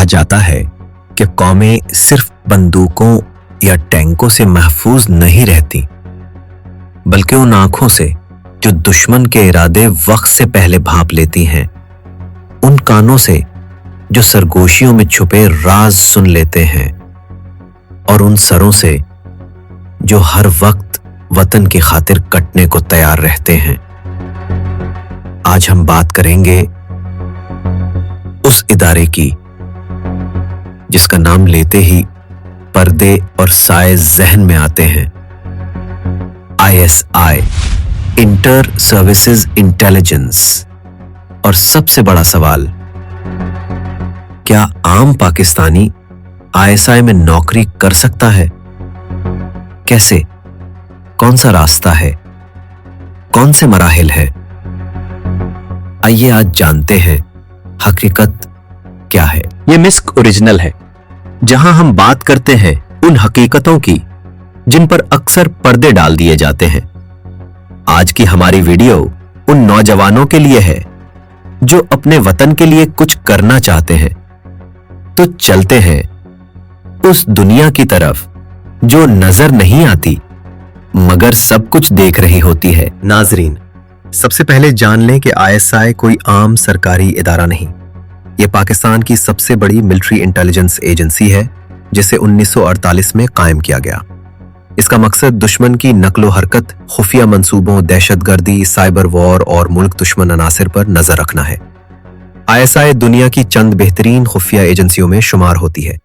जाता है कि कौमें सिर्फ बंदूकों या टैंकों से महफूज नहीं रहती, बल्कि उन आंखों से जो दुश्मन के इरादे वक्त से पहले भांप लेती हैं, उन कानों से जो सरगोशियों में छुपे राज सुन लेते हैं, और उन सरों से जो हर वक्त वतन की खातिर कटने को तैयार रहते हैं। आज हम बात करेंगे उस इदारे की जिसका नाम लेते ही पर्दे और साए जहन में आते हैं। ISI, inter services intelligence. और सबसे बड़ा सवाल, क्या आम पाकिस्तानी ISI में नौकरी कर सकता है? कैसे? कौन सा रास्ता है? कौन से मराहिल है? आइए आज जानते हैं हकीकत क्या है। ये मिस्क ओरिजिनल है, जहां हम बात करते हैं उन हकीकतों की जिन पर अक्सर पर्दे डाल दिए जाते हैं। आज की हमारी वीडियो उन नौजवानों के लिए है जो अपने वतन के लिए कुछ करना चाहते हैं। तो चलते हैं उस दुनिया की तरफ जो नजर नहीं आती मगर सब कुछ देख रही होती है। नाजरीन, सबसे पहले जान लें कि ISI कोई आम सरकारी इदारा नहीं। यह पाकिस्तान की सबसे बड़ी मिलिट्री इंटेलिजेंस एजेंसी है जिसे 1948 में कायम किया गया। इसका मकसद दुश्मन की नकलो हरकत, खुफिया मंसूबों, दहशतगर्दी, साइबर वॉर और मुल्क दुश्मन अनासिर पर नजर रखना है। ISI दुनिया की चंद बेहतरीन खुफिया एजेंसियों में शुमार होती है।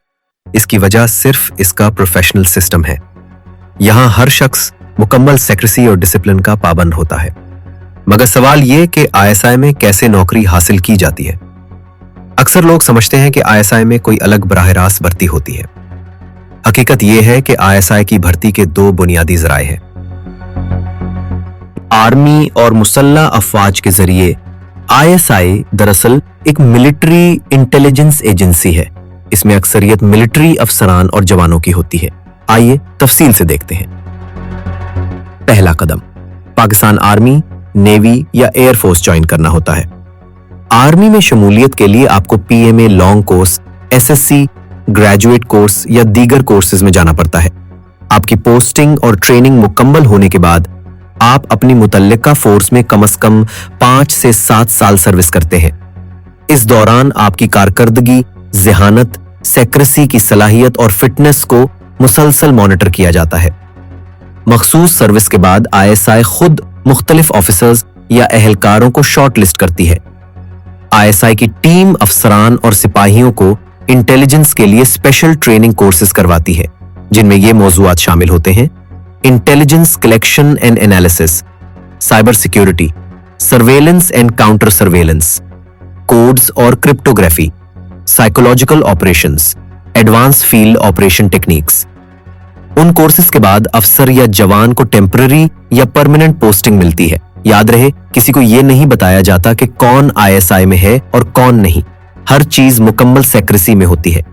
इसकी वजह सिर्फ इसका प्रोफेशनल सिस्टम है। यहां हर शख्स मुकम्मल सेक्रेसी और डिसिप्लिन का पाबंद होता है। मगर सवाल यह कि ISI में कैसे नौकरी हासिल की जाती है। अक्सर लोग समझते हैं कि ISI में कोई अलग बराह रास्त भर्ती होती है। हकीकत यह है कि ISI की भर्ती के दो बुनियादी जराए हैं। आर्मी और मुसल्लह अफवाज के जरिए ISI दरअसल एक मिलिट्री इंटेलिजेंस एजेंसी है। इसमें अक्सरियत मिलिट्री अफसरान और जवानों की होती है। आइए तफसील से देखते हैं। पहला कदम, पाकिस्तान आर्मी, नेवी या एयरफोर्स ज्वाइन करना होता है। आर्मी में शमूलियत के लिए आपको PMA long course, SSC graduate course या दीगर कोर्सेज में जाना पड़ता है। आपकी पोस्टिंग और ट्रेनिंग मुकम्मल होने के बाद आप अपनी मुतल्लिका फोर्स में कम से कम 5 से 7 साल सर्विस करते हैं। इस दौरान आपकी कारकर्दगी, ज़हानत, सेक्रेसी की सलाहियत और फिटनेस को मुसलसल मॉनिटर किया जाता है। मखसूस सर्विस के बाद ISI खुद मुख्तलिफ ऑफिसर्स या अहलकारों को शॉर्ट लिस्ट करती है। ISI की टीम अफसरान और सिपाहियों को इंटेलिजेंस के लिए स्पेशल ट्रेनिंग कोर्सेज करवाती है, जिनमें ये मौजूआत शामिल होते हैं: intelligence collection and analysis, cyber security, surveillance and counter surveillance, codes और cryptography, psychological operations, advance field operation techniques. उन कोर्सेज के बाद अफसर या जवान को टेम्पररी या परमानेंट पोस्टिंग मिलती है। याद रहे, किसी को यह नहीं बताया जाता कि कौन ISI में है और कौन नहीं। हर चीज मुकम्मल सेक्रेसी में होती है।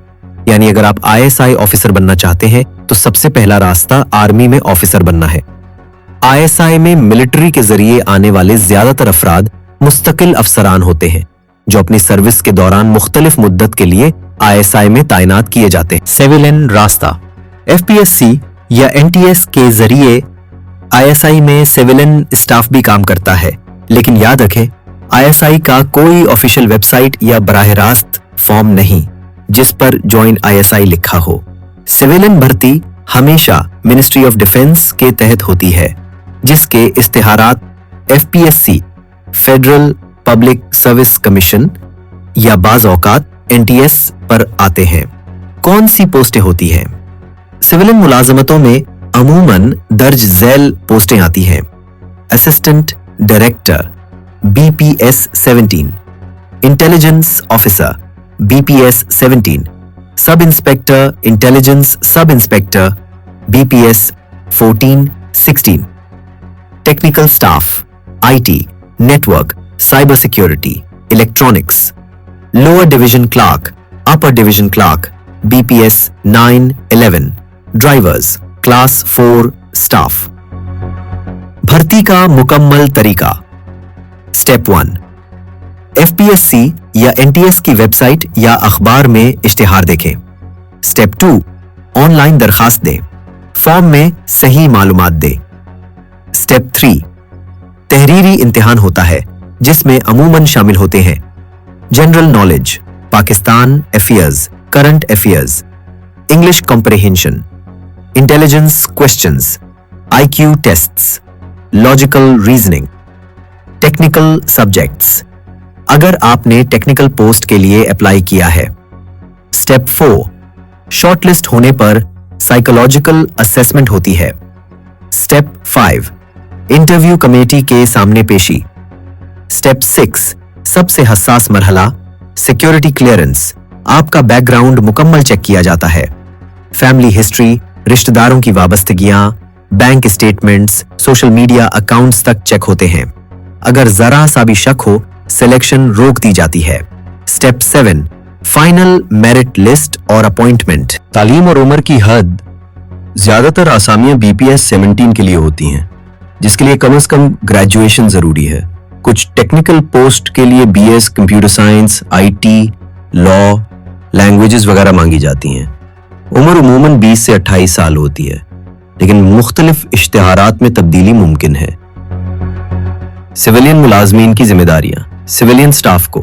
यानी अगर आप ISI ऑफिसर बनना चाहते हैं तो सबसे पहला रास्ता आर्मी में ऑफिसर बनना है। ISI में मिलिट्री के जरिए आने वाले ज्यादातर अफराद मुस्तकिल अफसरान होते हैं जो अपनी सर्विस के दौरान मुख्तलिफ मुद्दत के लिए ISI में तैनात किए जाते हैं। सिविलियन रास्ता, FPSC या NTS के जरिए ISI में सिविलियन स्टाफ भी काम करता है। लेकिन याद रखें, ISI का कोई ऑफिशियल वेबसाइट या बराह रास्त फॉर्म नहीं जिस पर ज्वाइन ISI लिखा हो। सिविलियन भर्ती हमेशा मिनिस्ट्री ऑफ डिफेंस के तहत होती है, जिसके इश्तिहारात FPSC, federal public service commission या बाज़ औकात NTS पर आते हैं। कौन सी पोस्टें होती हैं? सिविलियन मुलाजमतों में अमूमन दर्ज झैल पोस्टें आती हैं: assistant director BPS 17, intelligence officer BPS 17, sub inspector intelligence sub inspector BPS 14, 16, technical staff IT, network, cyber security, electronics, lower division clerk, upper division clerk BPS 9, 11, drivers class 4 staff. भर्ती का मुकम्मल तरीका। स्टेप 1, यूपीएससी या NTS की website या अखबार में इश्तिहार देखें। स्टेप 2, ऑनलाइन दरखास्त दें। फॉर्म में सही मालूमात दें। स्टेप 3, तहरीरी इम्तिहान होता है जिसमें अमूमन शामिल होते हैं general knowledge, Pakistan affairs, current affairs, English comprehension, intelligence questions, IQ tests, logical reasoning, technical subjects अगर आपने टेक्निकल पोस्ट के लिए अप्लाई किया है। स्टेप 4, शॉर्टलिस्ट होने पर साइकोलॉजिकल असेसमेंट होती है। स्टेप 5, इंटरव्यू कमेटी के सामने पेशी। स्टेप 6, सबसे हसास मरहला, सिक्योरिटी क्लियरेंस। आपका बैकग्राउंड मुकम्मल चेक किया जाता है। फैमिली हिस्ट्री, रिश्तेदारों की वाबस्तगियां, bank statements, social media accounts तक चेक होते हैं। अगर जरा सा भी शक हो, सिलेक्शन रोक दी जाती है। स्टेप 7, फाइनल मेरिट लिस्ट और अपॉइंटमेंट। तालीम और उम्र की हद। ज्यादातर आसामियां बीपीएस 17 के लिए होती हैं, जिसके लिए कम से कम ग्रेजुएशन जरूरी है। कुछ टेक्निकल पोस्ट के लिए BS computer science, IT, law, languages वगैरह मांगी जाती हैं। उम्र उमूमन 20 से 28 साल होती है, लेकिन मुख्तलिफ इश्तिहारात में तब्दीली मुमकिन है। सिविलियन मुलाजमीन की जिम्मेदारियां। सिविलियन स्टाफ को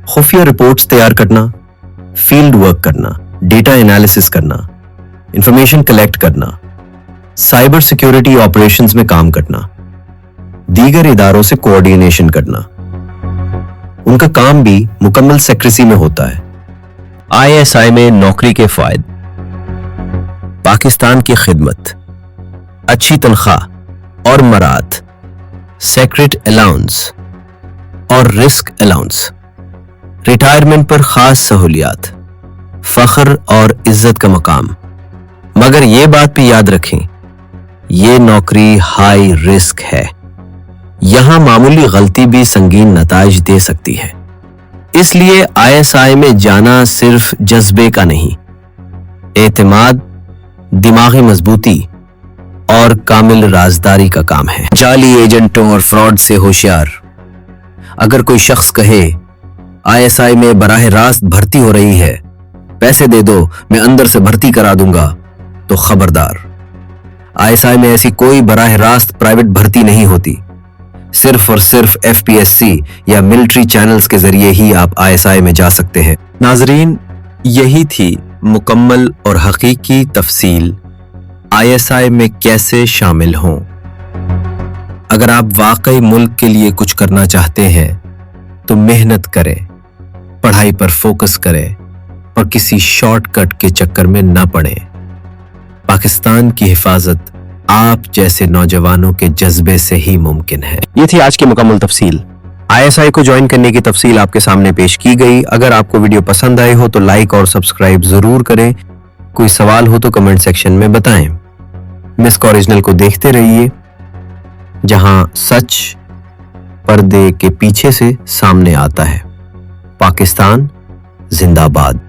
खुफिया रिपोर्ट्स तैयार करना, फील्ड वर्क करना, डेटा एनालिसिस करना, इंफॉर्मेशन कलेक्ट करना, साइबर सिक्योरिटी ऑपरेशंस में काम करना, दीगर इदारों से कोऑर्डिनेशन करना। उनका काम भी मुकम्मल सेक्रेसी में होता है। आईएसआई में नौकरी के फायदे। पाकिस्तान की खिदमत, अच्छी तनख्वाह और मरात, सेक्रेट अलाउंस और रिस्क अलाउंस, रिटायरमेंट पर खास सहूलियात, फख्र और इज्जत का मकाम। मगर ये बात भी याद रखें, ये नौकरी हाई रिस्क है। यहां मामूली गलती भी संगीन नताइज दे सकती है। इसलिए आईएसआई में जाना सिर्फ जज्बे का नहीं, एतमाद, दिमागी मजबूती और कामिल राजदारी का काम है। जाली एजेंटों और फ्रॉड से होशियार। अगर कोई शख्स कहे आईएसआई में बराह रास्त भर्ती हो रही है, पैसे दे दो, मैं अंदर से भर्ती करा दूंगा, तो खबरदार, आईएसआई में ऐसी कोई बराह रास्त प्राइवेट भर्ती नहीं होती। सिर्फ और सिर्फ एफपीएससी या मिलिट्री चैनल्स के जरिए ही आप आईएसआई में जा सकते हैं। नाजरीन, यही थी मुकम्मल और हकीकी तफसील आईएसआई में कैसे शामिल हों। अगर आप वाकई मुल्क के लिए कुछ करना चाहते हैं तो मेहनत करें, पढ़ाई पर फोकस करें और किसी शॉर्टकट के चक्कर में न पड़ें। पाकिस्तान की हिफाजत आप जैसे नौजवानों के जज्बे से ही मुमकिन है। ये थी आज की मुकम्मल तफसील। आईएसआई को ज्वाइन करने की तफसील आपके सामने पेश की गई। अगर आपको वीडियो पसंद आए हो तो लाइक और सब्सक्राइब जरूर करें। कोई सवाल हो तो कमेंट सेक्शन में बताएं। मिस्क ओरिजिनल को देखते रहिए, जहां सच पर्दे के पीछे से सामने आता है। पाकिस्तान जिंदाबाद।